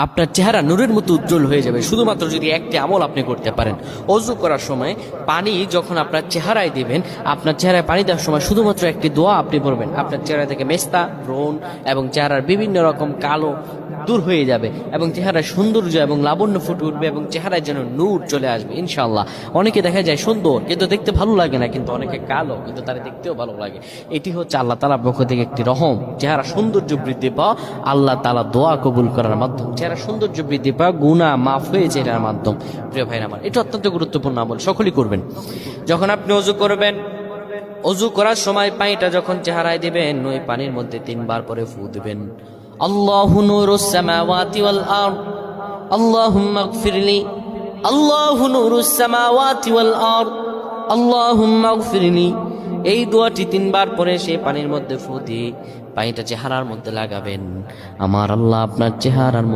আপনার চেহারা নূরের মতো উজ্জ্বল হয়ে যাবে শুধুমাত্র যদি একটি আমল আপনি করতে পারেন। অজু করার সময় পানি যখন আপনার চেহারায় দিবেন, আপনার চেহারায় পানি দেওয়ার সময় শুধুমাত্র একটি দোয়া আপনি পড়বেন, আপনার চেহারা থেকে মেস্তা, ব্রণ এবং চেহারার বিভিন্ন রকম কালো দূর হয়ে যাবে এবং চেহারার সৌন্দর্য এবং লাবণ্য ফুটে উঠবে এবং চেহারায় যেন নূর চলে আসবে ইনশাআল্লাহ। অনেকে দেখা যায় সুন্দর কিন্তু দেখতে ভালো লাগে না, কিন্তু অনেকে কালো কিন্তু তারা দেখতেও ভালো লাগে। এটি হচ্ছে আল্লাহ তাআলার পক্ষ থেকে একটি রহম। চেহারা সৌন্দর্য বৃদ্ধি পাওয়া আল্লাহ তাআলা দোয়া কবুল করার মাধ্যম, চেহারা সৌন্দর্য বৃদ্ধি পাওয়া গুনাহ মাফ হয়েছে এটার মাধ্যম। প্রিয় ভাইরা আমার, এটা অত্যন্ত গুরুত্বপূর্ণ আমল, সকলেই করবেন। যখন আপনি অজু করবেন, অজু করার সময় পানিটা যখন চেহারায় দিবেন, ওই পানির মধ্যে 3 বার পরে ফু দিবেন। আল্লাহু নূরুস সামাওয়াতি ওয়াল আরদ আল্লাহুম্মা ইগফিরলি, আল্লাহু নূরুস সামাওয়াতি ওয়াল আরদ আল্লাহুম্মা ইগফিরলি। এই দোয়াটি 3 বার পরে সেই পানির মধ্যে ফু দিয়ে পানিটা চেহারার মধ্যে লাগাবেন। আমার আল্লাহ আপনার চেহারার